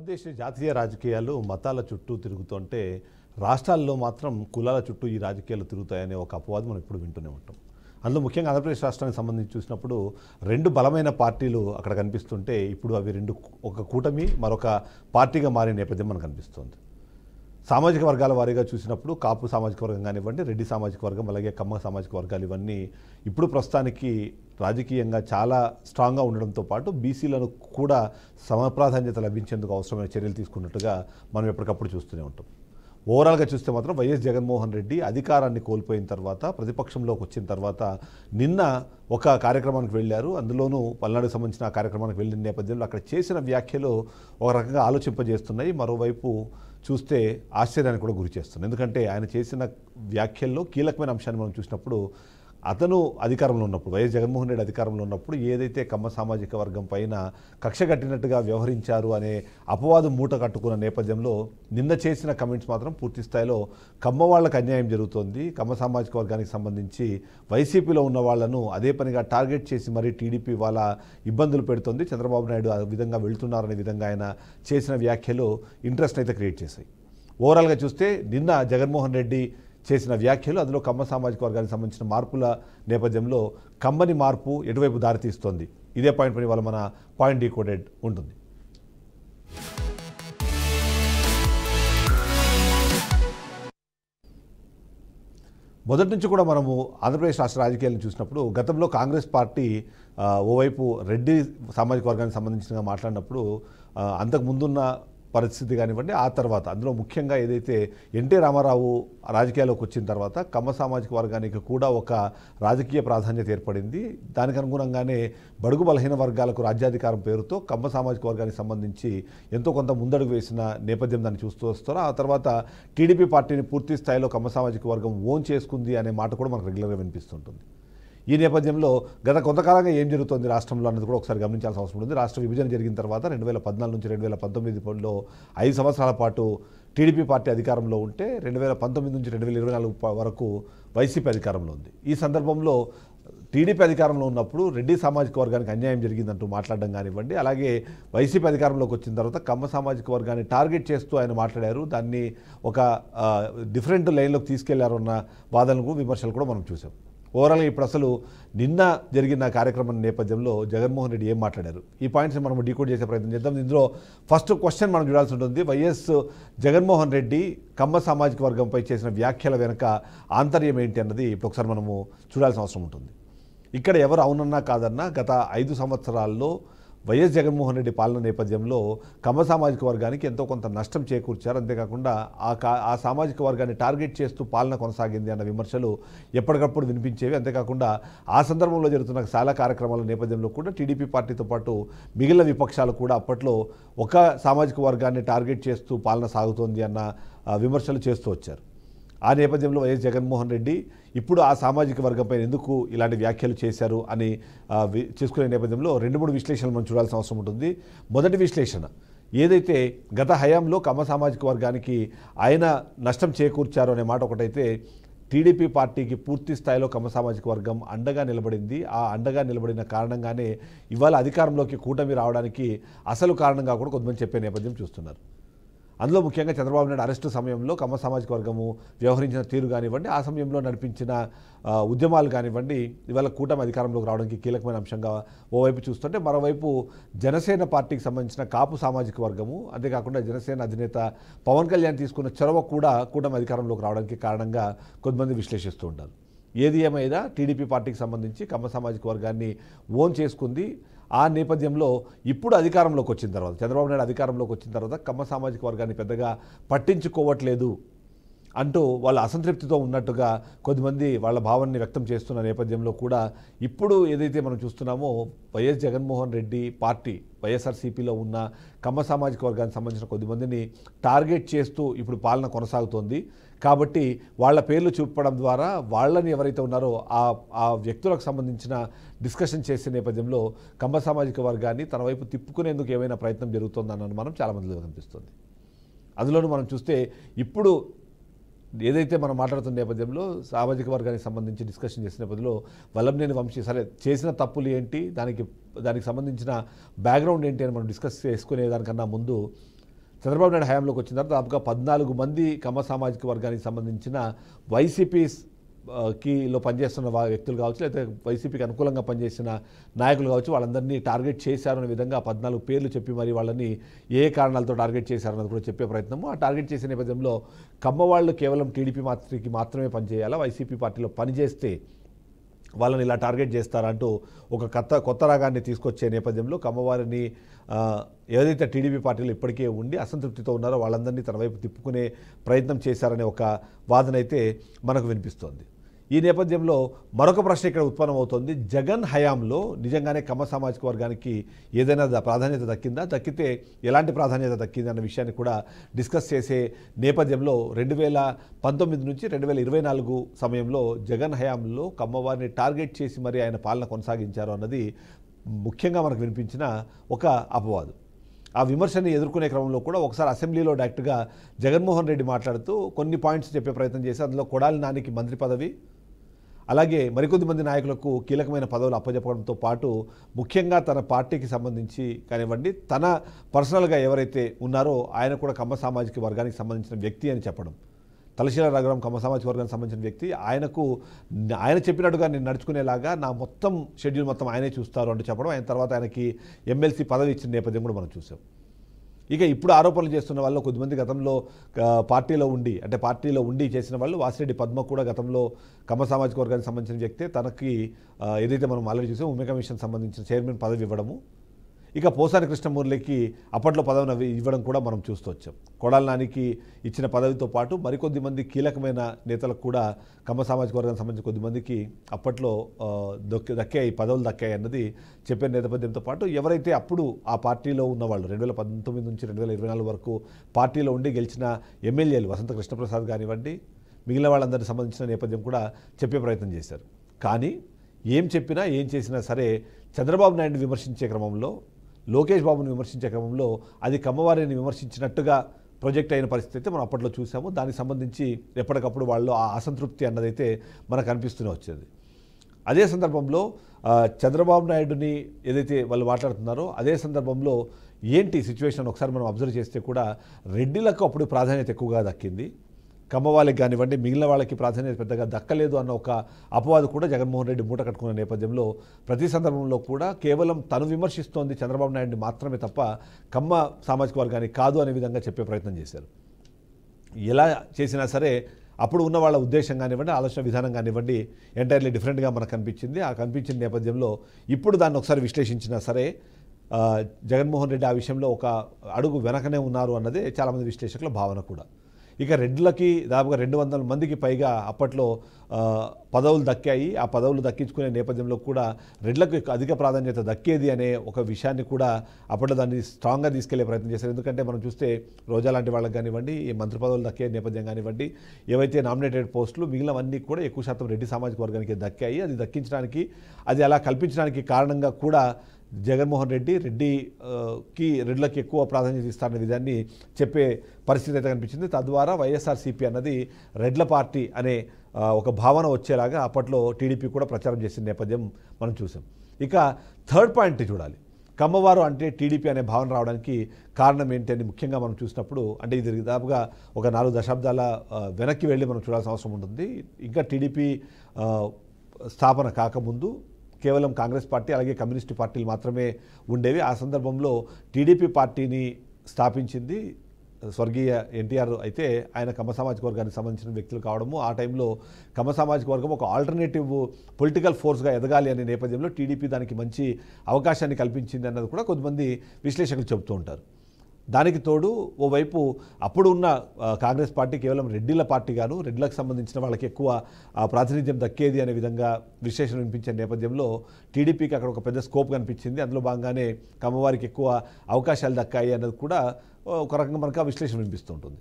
భారతదేశ జాతీయ రాజకీయాలు మతాల చుట్టూ తిరుగుతుంటే రాష్ట్రాల్లో మాత్రం కులాల చుట్టూ ఈ రాజకీయాలు తిరుగుతాయనే ఒక అపవాదం మనం ఇప్పుడు వింటూనే ఉంటాం. అందులో ముఖ్యంగా ఆంధ్రప్రదేశ్ రాష్ట్రానికి సంబంధించి చూసినప్పుడు రెండు బలమైన పార్టీలు అక్కడ కనిపిస్తుంటే ఇప్పుడు అవి రెండు ఒక కూటమి మరొక పార్టీగా మారే నేపథ్యం మనకు కనిపిస్తుంది. సామాజిక వర్గాల వారీగా చూసినప్పుడు కాపు సామాజిక వర్గం కానివ్వండి, రెడ్డి సామాజిక వర్గం, అలాగే కమ్మ సామాజిక వర్గాలు ఇవన్నీ ఇప్పుడు ప్రస్తుతానికి రాజకీయంగా చాలా స్ట్రాంగ్గా ఉండడంతో పాటు బీసీలను కూడా సమప్రాధాన్యత లభించేందుకు అవసరమైన చర్యలు తీసుకున్నట్టుగా మనం ఎప్పటికప్పుడు చూస్తూనే ఉంటాం. ఓవరాల్గా చూస్తే మాత్రం వైఎస్ జగన్మోహన్ రెడ్డి అధికారాన్ని కోల్పోయిన తర్వాత ప్రతిపక్షంలోకి వచ్చిన తర్వాత నిన్న ఒక కార్యక్రమానికి వెళ్ళారు. అందులోనూ పల్నాడుకు సంబంధించిన ఆ కార్యక్రమానికి వెళ్ళిన నేపథ్యంలో అక్కడ చేసిన వ్యాఖ్యలు ఒక రకంగా ఆలోచింపజేస్తున్నాయి. మరోవైపు చూస్తే ఆశ్చర్యానికి కూడా గురి చేస్తుంది. ఎందుకంటే ఆయన చేసిన వ్యాఖ్యల్లో కీలకమైన అంశాన్ని మనం చూసినప్పుడు అతను అధికారంలో ఉన్నప్పుడు, వైఎస్ జగన్మోహన్ రెడ్డి అధికారంలో ఉన్నప్పుడు ఏదైతే కమ్మ సామాజిక వర్గం పైన కక్ష కట్టినట్టుగా వ్యవహరించారు అనే అపవాదం మూట కట్టుకున్న నేపథ్యంలో నిన్న చేసిన కమెంట్స్ మాత్రం పూర్తి స్థాయిలో కమ్మ వాళ్ళకు అన్యాయం జరుగుతోంది, కమ్మ సామాజిక వర్గానికి సంబంధించి వైసీపీలో ఉన్న వాళ్లను అదే పనిగా టార్గెట్ చేసి మరీ టీడీపీ వాళ్ళ ఇబ్బందులు పెడుతుంది, చంద్రబాబు నాయుడు ఆ విధంగా వెళ్తున్నారనే విధంగా ఆయన చేసిన వ్యాఖ్యలు ఇంట్రెస్ట్ అయితే క్రియేట్ చేశాయి. ఓవరాల్గా చూస్తే నిన్న జగన్మోహన్ రెడ్డి చేసిన వ్యాఖ్యలు, అందులో కమ్మ సామాజిక వర్గానికి సంబంధించిన మార్పుల నేపథ్యంలో కమ్మని మార్పు ఎటువైపు దారితీస్తోంది, ఇదే పాయింట్ పని వాళ్ళ మన పాయింట్ డీకోడెడ్ ఉంటుంది. మొదటి నుంచి కూడా మనము ఆంధ్రప్రదేశ్ రాష్ట్ర రాజకీయాలను చూసినప్పుడు గతంలో కాంగ్రెస్ పార్టీ ఓవైపు రెడ్డి సామాజిక వర్గానికి సంబంధించిన మాట్లాడినప్పుడు అంతకు ముందున్న పరిస్థితి కానివ్వండి, ఆ తర్వాత అందులో ముఖ్యంగా ఏదైతే ఎన్టీ రామారావు రాజకీయాల్లోకి వచ్చిన తర్వాత కమ్మ సామాజిక వర్గానికి కూడా ఒక రాజకీయ ప్రాధాన్యత ఏర్పడింది. దానికి అనుగుణంగానే బడుగు బలహీన వర్గాలకు రాజ్యాధికారం పేరుతో కమ్మ సామాజిక వర్గానికి సంబంధించి ఎంతో కొంత ముందడుగు వేసిన నేపథ్యం దాన్ని చూస్తూ వస్తారు. ఆ తర్వాత టీడీపీ పార్టీని పూర్తి స్థాయిలో కమ్మ సామాజిక వర్గం ఓన్ చేసుకుంది అనే మాట కూడా మనకు రెగ్యులర్గా వినిపిస్తుంటుంది. ఈ నేపథ్యంలో గత కొంతకాలంగా ఏం జరుగుతుంది రాష్ట్రంలో అన్నది కూడా ఒకసారి గమనించాల్సిన అవసరం ఉంది. రాష్ట్ర విభజన జరిగిన తర్వాత 2014 నుంచి 2019లో 5 సంవత్సరాల పాటు టీడీపీ పార్టీ అధికారంలో ఉంటే 2019 నుంచి 2024 వరకు వైసీపీ అధికారంలో ఉంది. ఈ సందర్భంలో టీడీపీ అధికారంలో ఉన్నప్పుడు రెడ్డి సామాజిక వర్గానికి అన్యాయం జరిగిందంటూ మాట్లాడడం కానివ్వండి, అలాగే వైసీపీ అధికారంలోకి వచ్చిన తర్వాత కమ్మ సామాజిక వర్గాన్ని టార్గెట్ చేస్తూ ఆయన మాట్లాడారు, దాన్ని ఒక డిఫరెంట్ లైన్లోకి తీసుకెళ్లారు అన్న వాదనలు విమర్శలు కూడా మనం చూసాం. ఓవరాల్గా ఇప్పుడు అసలు నిన్న జరిగిన కార్యక్రమం నేపథ్యంలో జగన్మోహన్ రెడ్డి ఏం మాట్లాడారు, ఈ పాయింట్స్ని మనం డీకోడ్ చేసే ప్రయత్నం చేద్దాం. ఇందులో ఫస్ట్ క్వశ్చన్ మనం చూడాల్సి ఉంటుంది. వైఎస్ జగన్మోహన్ రెడ్డి కమ్మ సామాజిక వర్గంపై చేసిన వ్యాఖ్యల వెనుక ఆంతర్యం ఏంటి అన్నది ఇప్పుడు ఒకసారి మనము చూడాల్సిన అవసరం ఉంటుంది. ఇక్కడ ఎవరు అవునన్నా కాదన్నా గత 5 సంవత్సరాల్లో వైఎస్ జగన్మోహన్ రెడ్డి పాలన నేపథ్యంలో కమ్మ సామాజిక వర్గానికి ఎంతో కొంత నష్టం చేకూర్చారు. అంతేకాకుండా ఆ సామాజిక వర్గాన్ని టార్గెట్ చేస్తూ పాలన కొనసాగింది అన్న విమర్శలు ఎప్పటికప్పుడు వినిపించేవి. అంతేకాకుండా ఆ సందర్భంలో జరుగుతున్న చాలా కార్యక్రమాల నేపథ్యంలో కూడా టీడీపీ పార్టీతో పాటు మిగిలిన విపక్షాలు కూడా అప్పట్లో ఒక సామాజిక వర్గాన్ని టార్గెట్ చేస్తూ పాలన సాగుతోంది అన్న విమర్శలు చేస్తూ వచ్చారు. ఆ నేపథ్యంలో వైఎస్ జగన్మోహన్ రెడ్డి ఇప్పుడు ఆ సామాజిక వర్గంపై ఎందుకు ఇలాంటి వ్యాఖ్యలు చేశారు అని చేసుకునే నేపథ్యంలో 2-3 విశ్లేషణలు మనం చూడాల్సిన అవసరం ఉంటుంది. మొదటి విశ్లేషణ, ఏదైతే గత హయాంలో కమ్మ సామాజిక వర్గానికి ఆయన నష్టం చేకూర్చారు అనే మాట ఒకటైతే, టీడీపీ పార్టీకి పూర్తి స్థాయిలో కమ్మ సామాజిక వర్గం అండగా నిలబడింది. ఆ అండగా నిలబడిన కారణంగానే ఇవాళ అధికారంలోకి కూటమి రావడానికి అసలు కారణంగా కూడా కొంతమంది చెప్పే నేపథ్యం చూస్తున్నారు. అందులో ముఖ్యంగా చంద్రబాబు నాయుడు అరెస్టు సమయంలో కమ్మ సామాజిక వర్గము వ్యవహరించిన తీరు కానివ్వండి, ఆ సమయంలో నడిపించిన ఉద్యమాలు కానివ్వండి, ఇవాళ కూటమి అధికారంలోకి రావడానికి కీలకమైన అంశంగా ఓవైపు చూస్తుంటే, మరోవైపు జనసేన పార్టీకి సంబంధించిన కాపు సామాజిక వర్గము, అంతేకాకుండా జనసేన అధినేత పవన్ కళ్యాణ్ తీసుకున్న చొరవ కూడా కూటమి అధికారంలోకి రావడానికి కారణంగా కొంతమంది విశ్లేషిస్తూ ఉంటారు. ఏది ఏమైనా టీడీపీ పార్టీకి సంబంధించి కమ్మ సామాజిక వర్గాన్ని ఓన్ చేసుకుంది. ఆ నేపథ్యంలో ఇప్పుడు అధికారంలోకి వచ్చిన తర్వాత, చంద్రబాబు నాయుడు అధికారంలోకి వచ్చిన తర్వాత కమ్మ సామాజిక వర్గాన్ని పెద్దగా పట్టించుకోవట్లేదు అంటూ వాళ్ళ అసంతృప్తితో ఉన్నట్టుగా కొద్దిమంది వాళ్ళ భావాన్ని వ్యక్తం చేస్తున్న నేపథ్యంలో కూడా ఇప్పుడు ఏదైతే మనం చూస్తున్నామో వైఎస్ జగన్మోహన్ రెడ్డి పార్టీ వైఎస్ఆర్సీపీలో ఉన్న కమ్మ సామాజిక వర్గానికి సంబంధించిన కొద్దిమందిని టార్గెట్ చేస్తూ ఇప్పుడు పాలన కొనసాగుతోంది. కాబట్టి వాళ్ళ పేర్లు చూపడం ద్వారా వాళ్ళని ఎవరైతే ఉన్నారో ఆ వ్యక్తులకు సంబంధించిన డిస్కషన్ చేసే నేపథ్యంలో కమ్మ సామాజిక వర్గాన్ని తన వైపు తిప్పుకునేందుకు ఏమైనా ప్రయత్నం జరుగుతుందన్న అనుమానం చాలామందిలో కనిపిస్తుంది. అందులోనూ మనం చూస్తే ఇప్పుడు ఏదైతే మనం మాట్లాడుతున్న నేపథ్యంలో సామాజిక వర్గానికి సంబంధించి డిస్కషన్ చేసిన నేపథ్యంలో వల్లభనేని వంశీ సరే చేసిన తప్పులు ఏంటి, దానికి సంబంధించిన బ్యాక్గ్రౌండ్ ఏంటి అని మనం డిస్కస్ చేసుకునే దానికన్నా ముందు చంద్రబాబు నాయుడు హయాంలోకి వచ్చిన తర్వాత దాదాపుగా 14 మంది కమ్మ సామాజిక వర్గానికి సంబంధించిన వైసీపీ లో పనిచేస్తున్న వ్యక్తులు కావచ్చు, లేకపోతే వైసీపీకి అనుకూలంగా పనిచేసిన నాయకులు కావచ్చు, వాళ్ళందరినీ టార్గెట్ చేశారనే విధంగా 14 పేర్లు చెప్పి మరి వాళ్ళని ఏ కారణాలతో టార్గెట్ చేశారన్నది కూడా చెప్పే ప్రయత్నము. ఆ టార్గెట్ చేసే నేపథ్యంలో కమ్మ వాళ్ళు కేవలం టీడీపీ పార్టీకి మాత్రమే పనిచేయాలా, వైసీపీ పార్టీలో పనిచేస్తే వాళ్ళని ఇలా టార్గెట్ చేస్తారంటూ ఒక కొత్త రాగాన్ని తీసుకొచ్చే నేపథ్యంలో కమ్మవారిని ఏదైతే టీడీపీ పార్టీలో ఇప్పటికే ఉండి అసంతృప్తితో ఉన్నారో వాళ్ళందరినీ తన వైపు తిప్పుకునే ప్రయత్నం చేశారనే ఒక వాదన అయితే మనకు వినిపిస్తోంది. ఈ నేపథ్యంలో మరొక ప్రశ్న ఇక్కడ ఉత్పన్నమవుతోంది. జగన్ హయాంలో నిజంగానే కమ్మ సామాజిక వర్గానికి ఏదైనా ప్రాధాన్యత దక్కిందా, దక్కితే ఎలాంటి ప్రాధాన్యత దక్కింది అన్న విషయాన్ని కూడా డిస్కస్ చేసే నేపథ్యంలో 2019 నుంచి 2024 సమయంలో జగన్ హయాంలో కమ్మవారిని టార్గెట్ చేసి మరి ఆయన పాలన కొనసాగించారు అన్నది ముఖ్యంగా మనకు వినిపించిన ఒక అపవాదు. ఆ విమర్శని ఎదుర్కొనే క్రమంలో కూడా ఒకసారి అసెంబ్లీలో డైరెక్ట్గా జగన్మోహన్ రెడ్డి మాట్లాడుతూ కొన్ని పాయింట్స్ చెప్పే ప్రయత్నం చేసి అందులో కొడాలి నానికి మంత్రి పదవి, అలాగే మరికొద్ది మంది నాయకులకు కీలకమైన పదవులు అప్పచెప్పడంతో పాటు ముఖ్యంగా తన పార్టీకి సంబంధించి కానివ్వండి, తన పర్సనల్గా ఎవరైతే ఉన్నారో ఆయన కూడా కమ్మ సామాజిక వర్గానికి సంబంధించిన వ్యక్తి అని చెప్పడం. తలశీల రఘురాం కమ్మ సామాజిక వర్గానికి సంబంధించిన వ్యక్తి, ఆయన చెప్పినట్టుగా నేను నడుచుకునేలాగా నా మొత్తం షెడ్యూల్ మొత్తం ఆయనే చూస్తారు అంటూ చెప్పడం, ఆయన తర్వాత ఆయనకి ఎమ్మెల్సీ పదవి ఇచ్చిన నేపథ్యం కూడా మనం చూసాం. ఇక ఇప్పుడు ఆరోపణలు చేస్తున్న వాళ్ళు కొద్దిమంది గతంలో పార్టీలో ఉండి చేసిన వాళ్ళు, వాసిరెడ్డి పద్మ కూడా గతంలో కమ్మ సామాజిక వర్గానికి సంబంధించిన వ్యక్తే, తనకి ఏదైతే మనం ఆల్రెడీ చూసాం ఉమెన్ కమిషన్ సంబంధించిన చైర్మన్ పదవి ఇవ్వడము, ఇక పోసాని కృష్ణమూర్తికి అప్పట్లో పదవిని ఇవ్వడం కూడా మనం చూస్తూ వచ్చాం. కొడాలి నానికి ఇచ్చిన పదవితో పాటు మరికొద్ది మంది కీలకమైన నేతలకు కూడా కమ్మ సామాజిక వర్గానికి సంబంధించిన కొద్దిమందికి అప్పట్లో పదవులు దక్కాయి అన్నది చెప్పే నేపథ్యంతో పాటు ఎవరైతే అప్పుడు ఆ పార్టీలో ఉన్నవాళ్ళు 2019 నుంచి 2024 వరకు పార్టీలో ఉండి గెలిచిన ఎమ్మెల్యేలు వసంత కృష్ణప్రసాద్ కానివ్వండి, మిగిలిన వాళ్ళందరికీ సంబంధించిన నేపథ్యం కూడా చెప్పే ప్రయత్నం చేశారు. కానీ ఏం చెప్పినా ఏం చేసినా సరే చంద్రబాబు నాయుడిని విమర్శించే క్రమంలో, లోకేష్ బాబుని విమర్శించే క్రమంలో అది కమ్మవారిని విమర్శించినట్టుగా ప్రొజెక్ట్ అయిన పరిస్థితి అయితే మనం అప్పట్లో చూసాము. దానికి సంబంధించి ఎప్పటికప్పుడు వాళ్ళు ఆ అసంతృప్తి అన్నదైతే మనకు అనిపిస్తూనే వచ్చేది. అదే సందర్భంలో చంద్రబాబు నాయుడుని ఏదైతే వాళ్ళు మాట్లాడుతున్నారో అదే సందర్భంలో ఏంటి సిచ్యువేషన్ ఒకసారి మనం అబ్జర్వ్ చేస్తే కూడా రెడ్డిలకు అప్పుడు ప్రాధాన్యత ఎక్కువగా దక్కింది, కమ్మ వాళ్ళకి కానివ్వండి మిగిలిన వాళ్ళకి ప్రాధాన్యత పెద్దగా దక్కలేదు అన్న ఒక అపవాదు కూడా జగన్మోహన్ రెడ్డి మూట కట్టుకున్న నేపథ్యంలో ప్రతి సందర్భంలో కూడా కేవలం తను విమర్శిస్తోంది చంద్రబాబు నాయుడిని మాత్రమే తప్ప కమ్మ సామాజిక వర్గానికి కాదు అనే విధంగా చెప్పే ప్రయత్నం చేశారు. ఎలా చేసినా సరే అప్పుడు ఉన్న వాళ్ళ ఉద్దేశం కానివ్వండి, ఆలోచన విధానం కానివ్వండి ఎంటైర్లీ డిఫరెంట్గా మనకు కనిపించింది. ఆ కనిపించిన నేపథ్యంలో ఇప్పుడు దాన్ని ఒకసారి విశ్లేషించినా సరే జగన్మోహన్ రెడ్డి ఆ విషయంలో ఒక అడుగు వెనకనే ఉన్నారు అన్నదే చాలామంది విశ్లేషకుల భావన కూడా. ఇక రెడ్లకి దాదాపుగా 200 మందికి పైగా అప్పట్లో పదవులు దక్కాయి. ఆ పదవులు దక్కించుకునే నేపథ్యంలో కూడా రెడ్లకు అధిక ప్రాధాన్యత దక్కేది అనే ఒక విషయాన్ని కూడా అప్పట్లో దాన్ని స్ట్రాంగ్గా తీసుకెళ్లే ప్రయత్నం చేశారు. ఎందుకంటే మనం చూస్తే రోజా లాంటి వాళ్ళకి కానివ్వండి, ఈ మంత్రి పదవులు దక్కే నేపథ్యం కానివ్వండి, ఏవైతే నామినేటెడ్ పోస్టులు మిగిలినవన్నీ కూడా ఎక్కువ శాతం రెడ్డి సామాజిక వర్గానికి దక్కాయి. అది దక్కించడానికి, అది అలా కల్పించడానికి కారణంగా కూడా జగన్మోహన్ రెడ్డికి రెడ్లకి ఎక్కువ ప్రాధాన్యత ఇస్తారనే విధాన్ని చెప్పే పరిస్థితి అయితే కనిపించింది. తద్వారా వైఎస్ఆర్సీపీ అన్నది రెడ్ల పార్టీ అనే ఒక భావన వచ్చేలాగా అప్పట్లో టీడీపీ కూడా ప్రచారం చేసిన నేపథ్యం మనం చూసాం. ఇక థర్డ్ పాయింట్ చూడాలి, కమ్మవారు అంటే టీడీపీ అనే భావన రావడానికి కారణం ఏంటి అని ముఖ్యంగా మనం చూసినప్పుడు, అంటే ఇది దాదాపుగా ఒక 4 దశాబ్దాల వెనక్కి వెళ్ళి మనం చూడాల్సిన అవసరం ఉంటుంది. ఇంకా టీడీపీ స్థాపన కాకముందు కేవలం కాంగ్రెస్ పార్టీ అలాగే కమ్యూనిస్టు పార్టీలు మాత్రమే ఉండేవి. ఆ సందర్భంలో టీడీపీ పార్టీని స్థాపించింది స్వర్గీయ ఎన్టీఆర్ అయితే ఆయన కమ్మ సామాజిక వర్గానికి సంబంధించిన వ్యక్తులు కావడము, ఆ టైంలో కమ్మ సామాజిక వర్గం ఒక ఆల్టర్నేటివ్ పొలిటికల్ ఫోర్స్గా ఎదగాలి అనే నేపథ్యంలో టీడీపీ దానికి మంచి అవకాశాన్ని కల్పించింది అన్నది కూడా కొద్దిమంది విశ్లేషకులు చెబుతూ ఉంటారు. దానికి తోడు ఓవైపు అప్పుడు ఉన్న కాంగ్రెస్ పార్టీ కేవలం రెడ్డిల పార్టీగాను, రెడ్లకు సంబంధించిన వాళ్ళకి ఎక్కువ ప్రాతినిధ్యం దక్కేది అనే విధంగా విశ్లేషణ వినిపించే నేపథ్యంలో టీడీపీకి అక్కడ ఒక పెద్ద స్కోప్ కనిపించింది. అందులో భాగంగానే కమ్మవారికి ఎక్కువ అవకాశాలు దక్కాయి అన్నది కూడా ఒక రకంగా మనకు ఆ విశ్లేషణ వినిపిస్తూ ఉంటుంది.